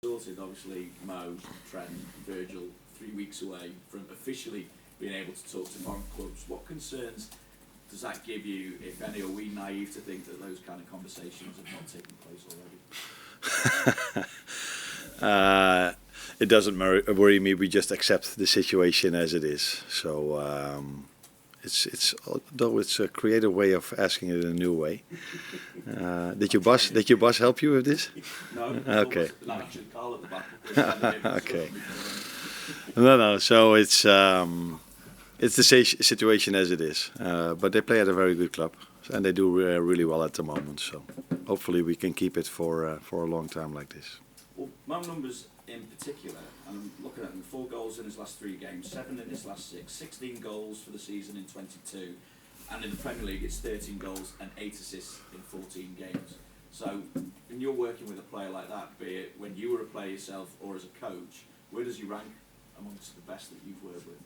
sorted. Obviously, Mo, Trent, Virgil, 3 weeks away from officially being able to talk to foreign clubs. What concerns does that give you, if any? Are we naive to think that those kind of conversations have not taken place already? It doesn't worry me. We just accept the situation as it is. So though it's a creative way of asking it in a new way. Did your boss help you with this? No. Okay. No, actually, Carl at the back. Okay. No. So it's the situation as it is. But they play at a very good club, and they do really well at the moment. So hopefully we can keep it for a long time like this. Well, Mo numbers in particular, and I'm looking at them, 4 goals in his last 3 games, 7 in his last 6, 16 goals for the season in 22, and in the Premier League it's 13 goals and 8 assists in 14 games. So when you're working with a player like that, be it when you were a player yourself or as a coach, where does he rank amongst the best that you've worked with?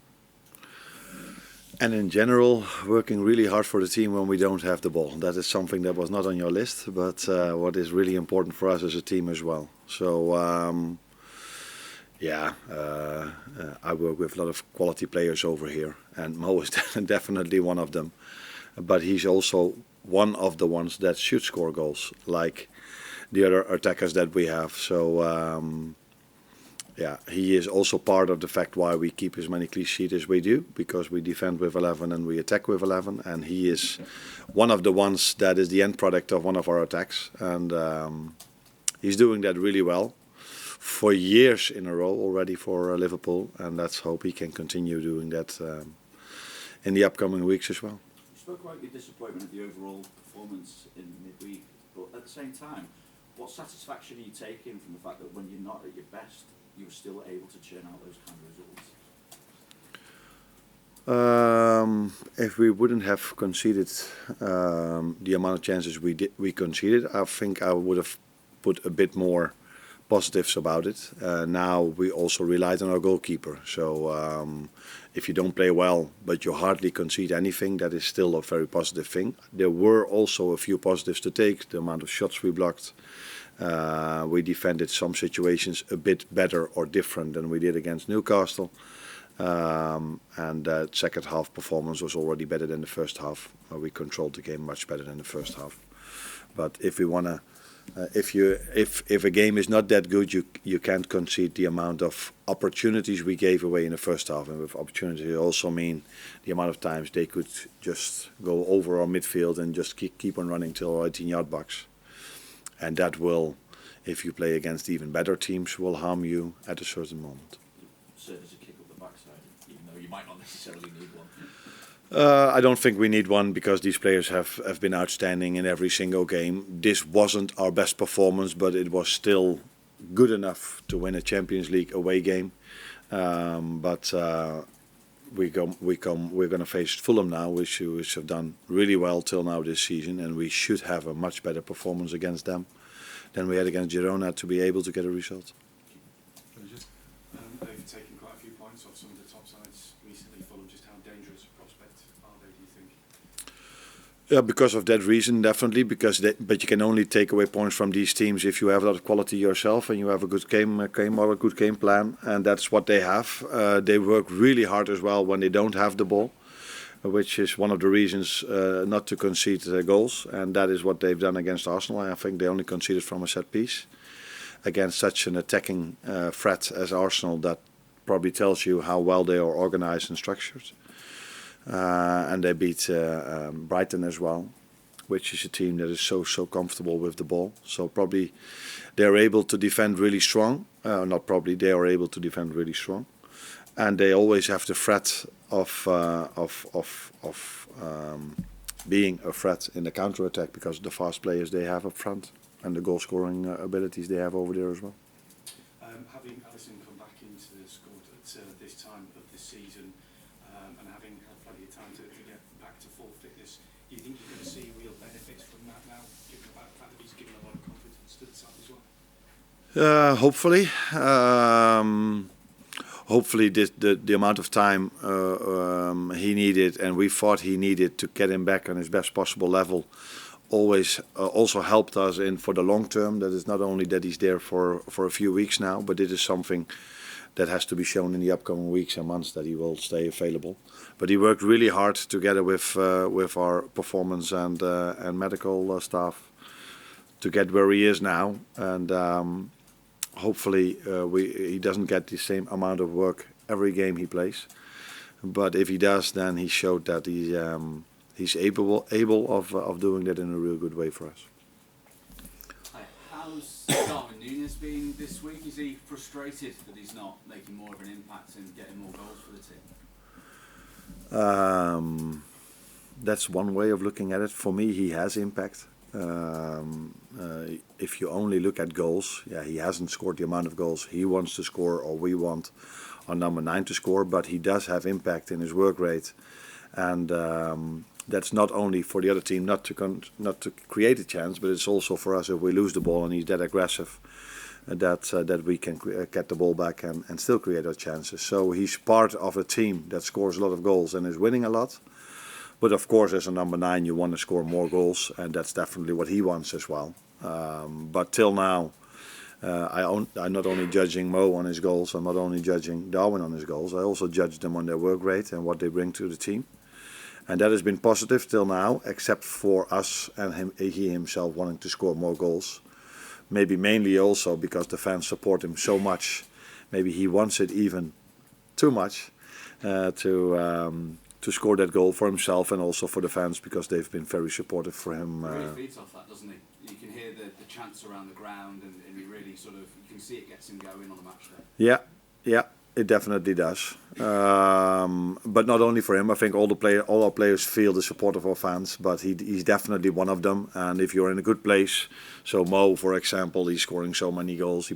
And in general, working really hard for the team when we don't have the ball. That is something that was not on your list, but what is really important for us as a team as well. So, I work with a lot of quality players over here, and Mo is definitely one of them. But he's also one of the ones that should score goals, like the other attackers that we have. So, he is also part of the fact why we keep as many clean sheets as we do, because we defend with 11 and we attack with 11, and he is one of the ones that is the end product of one of our attacks, and he's doing that really well for years in a row already for Liverpool, and let's hope he can continue doing that in the upcoming weeks as well. You spoke about your disappointment at the overall performance in midweek, but at the same time, what satisfaction are you taking from the fact that when you're not at your best, you were still able to churn out those kind of results? If we wouldn't have conceded the amount of chances we conceded, I think I would have put a bit more positives about it. Now we also relied on our goalkeeper. So if you don't play well, but you hardly concede anything, that is still a very positive thing. There were also a few positives to take. The amount of shots we blocked. We defended some situations a bit better or different than we did against Newcastle. And the second half performance was already better than the first half. We controlled the game much better than the first half. But if we want to, if a game is not that good, you can't concede the amount of opportunities we gave away in the first half. And with opportunity, I also mean the amount of times they could just go over our midfield and just keep on running till our 18-yard box. And that will, if you play against even better teams, will harm you at a certain moment. Serve as a kick up the backside, even though you might not necessarily need one. I don't think we need one, because these players have been outstanding in every single game. This wasn't our best performance, but it was still good enough to win a Champions League away game. But we're going to face Fulham now, which have done really well till now this season, and we should have a much better performance against them than we had against Girona to be able to get a result. They've taken quite a few points off some of the top sides recently. Fulham, just how dangerous a prospect are they, do you think? Yeah, because of that reason, definitely. But you can only take away points from these teams if you have a lot of quality yourself and you have a good game or a good game plan, and that's what they have. They work really hard as well when they don't have the ball, which is one of the reasons not to concede goals, and that is what they've done against Arsenal. I think they only conceded from a set piece against such an attacking threat as Arsenal. That probably tells you how well they are organized and structured. And they beat Brighton as well, which is a team that is so comfortable with the ball. So probably they're able to defend really strong. Not probably, they are able to defend really strong, and they always have the threat of being a threat in the counter attack because of the fast players they have up front and the goal scoring abilities they have over there as well. Having Alisson come back into the squad at this time of the season, and having had plenty of time to get back to full fitness, do you think you're going to see real benefits from that now, given the fact that he's given a lot of confidence to the side as well? Hopefully. Hopefully the amount of time he needed and we thought he needed to get him back on his best possible level always also helped us in for the long term. That is not only that he's there for a few weeks now, but it is something that has to be shown in the upcoming weeks and months that he will stay available. But he worked really hard together with our performance and medical staff to get where he is now, and hopefully he doesn't get the same amount of work every game he plays. But if he does, then he showed that he's able of doing that in a real good way for us. Hi. How's Darwin Nunez been this week? Is he frustrated that he's not making more of an impact and getting more goals for the team? That's one way of looking at it. For me, he has impact. If you only look at goals, he hasn't scored the amount of goals he wants to score, or we want our number 9 to score, but he does have impact in his work rate, and that's not only for the other team not to create a chance, but it's also for us if we lose the ball and he's that aggressive that we can get the ball back and still create our chances. So he's part of a team that scores a lot of goals and is winning a lot. But of course, as a number 9, you want to score more goals, and that's definitely what he wants as well. But till now, I'm not only judging Mo on his goals, I'm not only judging Darwin on his goals, I also judge them on their work rate and what they bring to the team. And that has been positive till now, except for us and he himself wanting to score more goals. Maybe mainly also because the fans support him so much. Maybe he wants it even too much to score that goal for himself and also for the fans, because they've been very supportive for him. He really feeds off that, doesn't he? You can hear the chants around the ground, and he really sort of, you can see it gets him going on a match day. Yeah, it definitely does. But not only for him, I think all our players feel the support of our fans, but he's definitely one of them. And if you're in a good place, so Mo, for example, he's scoring so many goals,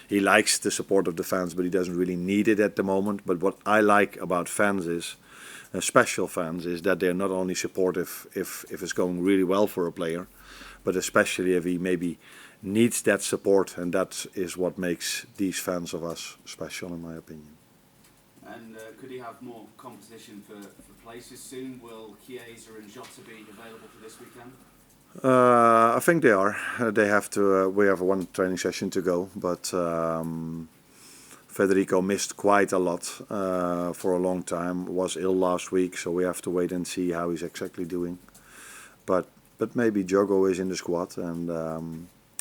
he likes the support of the fans, but he doesn't really need it at the moment. But what I like about fans is, special fans, is that they're not only supportive if it's going really well for a player, but especially if he maybe needs that support, and that is what makes these fans of us special, in my opinion. And could he have more competition for places soon? Will Chiesa and Jota be available for this weekend? I think they are. They have to. We have one training session to go, but Federico missed quite a lot for a long time. Was ill last week, so we have to wait and see how he's exactly doing. But maybe Diogo is in the squad, and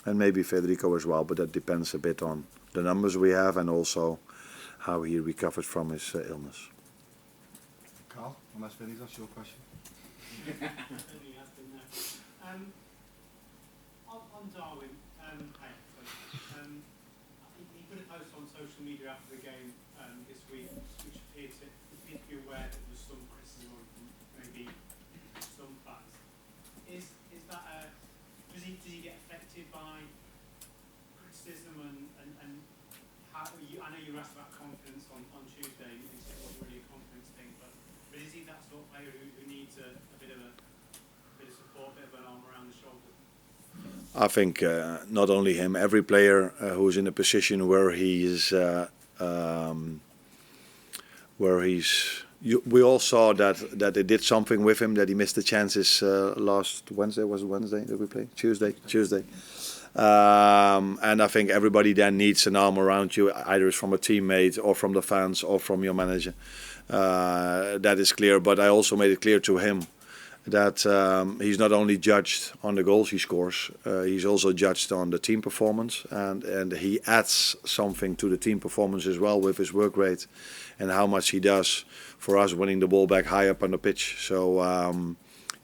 maybe Federico as well. But that depends a bit on the numbers we have and also how he recovered from his illness. Carl, unless Vinny's asked your question. On Darwin, he put a post on social media after the game this week, which appeared to be aware that there was some criticism from maybe some fans. Is that does he get affected by criticism and how I know you were asked about confidence on Tuesday, and you said it wasn't really a confidence thing, but is he that sort of player who needs a bit of support, a bit of an arm around the shoulder? I think not only him, every player who's in a position where he's. We all saw that they did something with him, that he missed the chances last Wednesday. Was it Wednesday that we played? Tuesday. And I think everybody then needs an arm around you, either it's from a teammate or from the fans or from your manager. That is clear. But I also made it clear to him that he's not only judged on the goals he scores, he's also judged on the team performance, and he adds something to the team performance as well with his work rate and how much he does for us winning the ball back high up on the pitch. So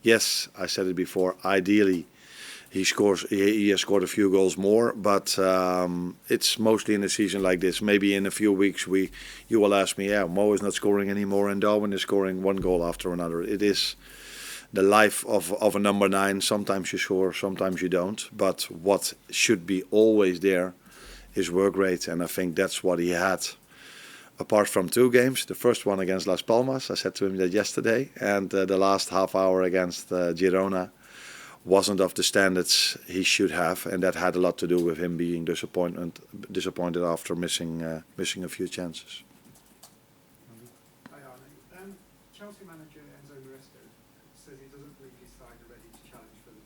yes, I said it before, ideally he has scored a few goals more, but it's mostly in a season like this. Maybe in a few weeks you will ask me, Mo is not scoring anymore and Darwin is scoring one goal after another. It is the life of a number 9. Sometimes you score, sometimes you don't. But what should be always there is work rate, and I think that's what he had. Apart from 2 games, the first one against Las Palmas, I said to him that yesterday, and the last half hour against Girona wasn't of the standards he should have, and that had a lot to do with him being disappointed after missing a few chances. Hi Arne. Chelsea manager says he doesn't believe his side are ready to challenge for the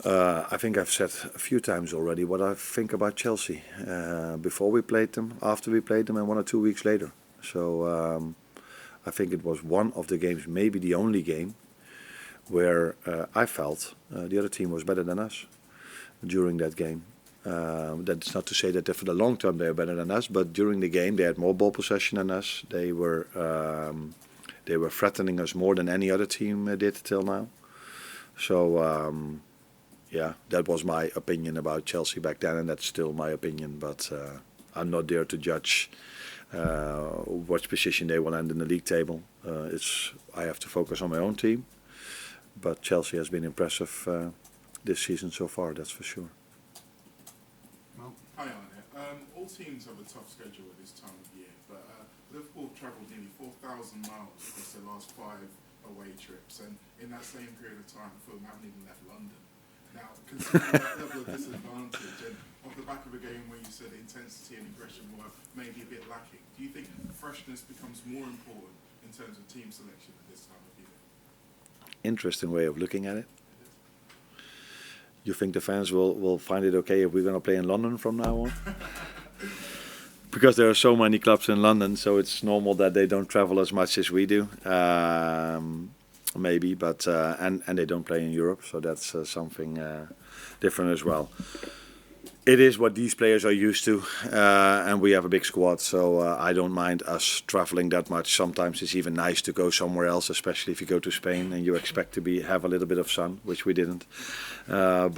I think I've said a few times already what I think about Chelsea before we played them, after we played them, and 1 or 2 weeks later. So I think it was one of the games, maybe the only game, where I felt the other team was better than us during that game. That's not to say that for the long term they are better than us, but during the game they had more ball possession than us. They were threatening us more than any other team did till now. So yeah, that was my opinion about Chelsea back then, and that's still my opinion. But I'm not there to judge what position they will end in the league table. I have to focus on my own team. But Chelsea has been impressive this season so far, that's for sure. Well, Hi Arne. All teams have a tough schedule at this time of year, but Liverpool have travelled nearly 4,000 miles across their last 5 away trips, and in that same period of time, Fulham haven't even left London. Now, considering that level of disadvantage, and off the back of a game where you said intensity and aggression were maybe a bit lacking, do you think freshness becomes more important in terms of team selection at this time of year? Interesting way of looking at it. You think the fans will find it okay if we're going to play in London from now on? Because there are so many clubs in London, so it's normal that they don't travel as much as we do. Maybe, but and they don't play in Europe, so that's something different as well. It is what these players are used to, and we have a big squad, so I don't mind us traveling that much. Sometimes it's even nice to go somewhere else, especially if you go to Spain and you expect to have a little bit of sun, which we didn't. No,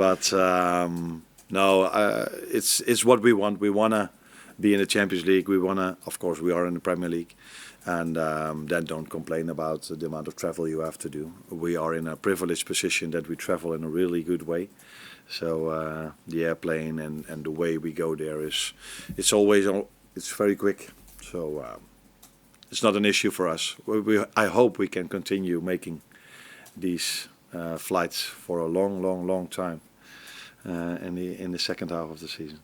it's what we want. We wanna be in the Champions League. We wanna, of course, we are in the Premier League. And then don't complain about the amount of travel you have to do. We are in a privileged position that we travel in a really good way. So the airplane and the way we go there it's very quick. So it's not an issue for us. I hope we can continue making these flights for a long time in the second half of the season.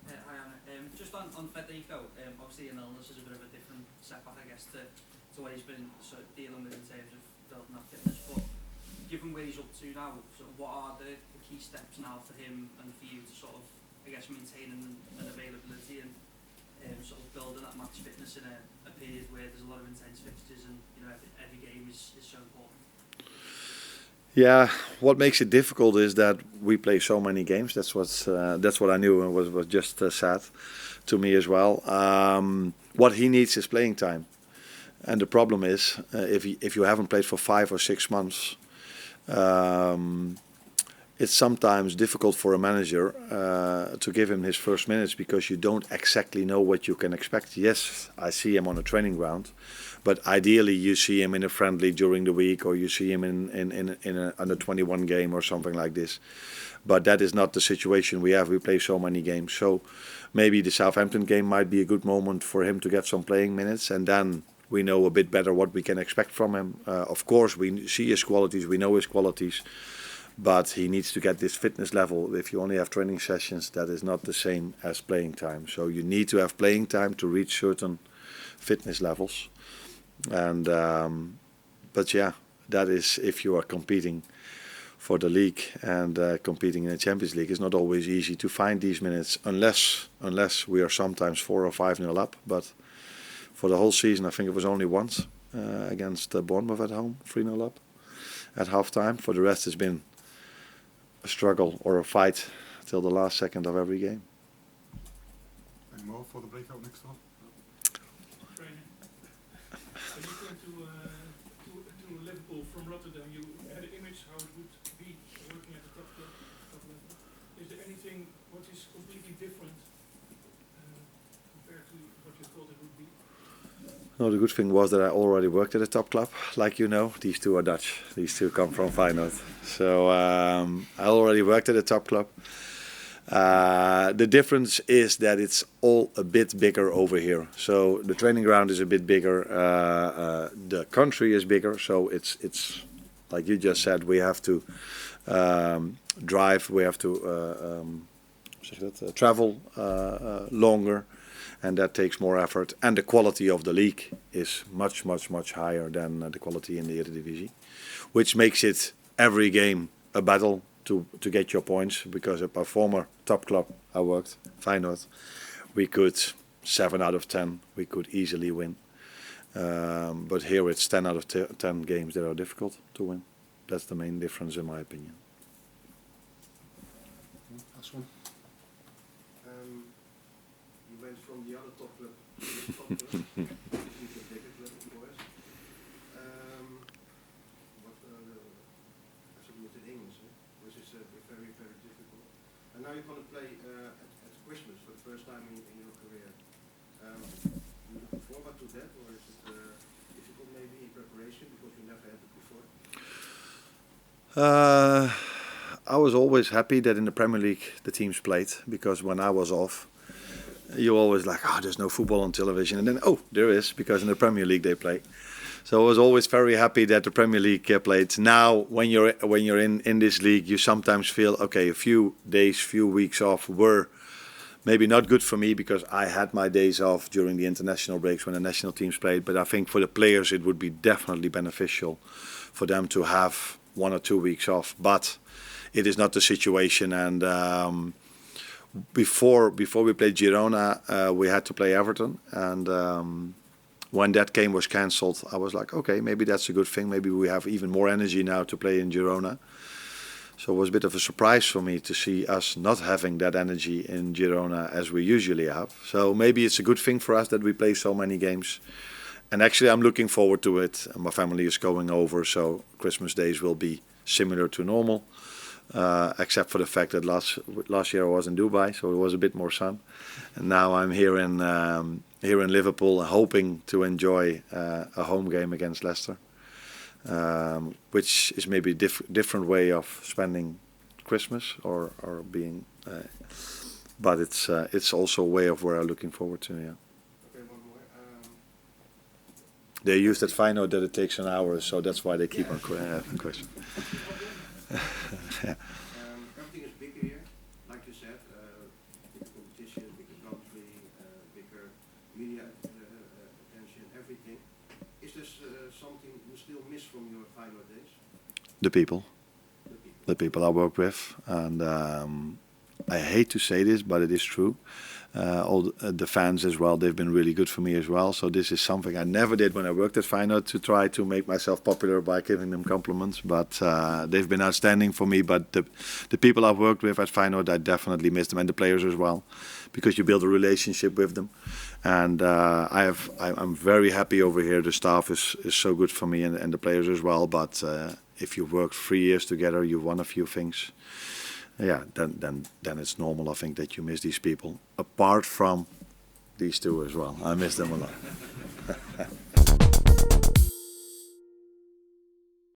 Hi Anna. Just on Federico, obviously an illness is a bit of a different setback, I guess, to what he's been sort of dealing with in terms of building that fitness. But given where he's up to now, sort of what are the key steps now for him and for you to sort of, I guess, maintain an availability and sort of building that match fitness in a period where there's a lot of intense fixtures and every game is so important? Yeah, what makes it difficult is that we play so many games. That's what I knew, and was just sad to me as well. What he needs is playing time, and the problem is if you haven't played for 5 or 6 months, it's sometimes difficult for a manager to give him his first minutes because you don't exactly know what you can expect. Yes, I see him on a training ground, but ideally you see him in a friendly during the week, or you see him in an under-21 game or something like this. But that is not the situation we have. We play so many games. So maybe the Southampton game might be a good moment for him to get some playing minutes, and then we know a bit better what we can expect from him. Of course, we see his qualities, we know his qualities, but he needs to get this fitness level. If you only have training sessions, that is not the same as playing time. So you need to have playing time to reach certain fitness levels. And but yeah, that is if you are competing for the league and competing in the Champions League. It's not always easy to find these minutes unless we are sometimes 4 or 5-0 up. But for the whole season, I think it was only once against Bournemouth at home, 3-0 up at half-time. For the rest, it's been a struggle or a fight till the last second of every game. Any more for the breakout next door? Training. When you came to Liverpool from Rotterdam, you had an image how it would be working at the top level. Is there anything what is completely different compared to what you thought it would be? No, the good thing was that I already worked at a top club, like you know. These two are Dutch. These two come from Feyenoord. So I already worked at a top club. The difference is that it's all a bit bigger over here. So the training ground is a bit bigger. The country is bigger. So it's like you just said. We have to drive. We have to travel longer. And that takes more effort. And the quality of the league is much higher than the quality in the Eredivisie, which makes it every game a battle to get your points, because at my former top club I worked, Feyenoord, we could 7 out of 10 we could easily win. But here it's 10 out of 10 games that are difficult to win. That's the main difference in my opinion. Last one. You went from the other top club to this top club, which is a bigger club, of course. I submit in English, which is very, very difficult. And now you're going to play at Christmas for the first time in your career. You looking forward to that, or is it difficult maybe in preparation because you never had it before? I was always happy that in the Premier League the teams played, because when I was off, you always like, oh, there's no football on television, and then, oh, there is, because in the Premier League they play. So I was always very happy that the Premier League played. Now, when you're in this league, you sometimes feel, okay, a few days, few weeks off were maybe not good for me, because I had my days off during the international breaks when the national teams played. But I think for the players it would be definitely beneficial for them to have 1 or 2 weeks off. But it is not the situation, and before we played Girona, we had to play Everton, and when that game was cancelled, I was like, okay, maybe that's a good thing. Maybe we have even more energy now to play in Girona. So it was a bit of a surprise for me to see us not having that energy in Girona as we usually have. So maybe it's a good thing for us that we play so many games. And actually, I'm looking forward to it. My family is going over, so Christmas days will be similar to normal, except for the fact that last year I was in Dubai, so it was a bit more sun. And now I'm here in Liverpool, hoping to enjoy a home game against Leicester, which is maybe a different way of spending Christmas or being, but it's also a way of where I'm looking forward to. Yeah. Okay, one more. They used that Feyenoord that it takes an hour, so that's why they keep on having questions. Yeah. Everything is bigger here, like you said, bigger competition, bigger country, bigger media attention, everything. Is there something you still miss from your Feyenoord days? The people. The people I work with, and I hate to say this, but it is true. All the fans as well, they've been really good for me as well. So this is something I never did when I worked at Feyenoord, to try to make myself popular by giving them compliments. But they've been outstanding for me. But the people I've worked with at Feyenoord, I definitely miss them, and the players as well, because you build a relationship with them. And I'm very happy over here. The staff is so good for me, and the players as well. But if you've worked 3 years together, you've won a few things. Yeah, then it's normal, I think, that you miss these people. Apart from these two as well, I miss them a lot.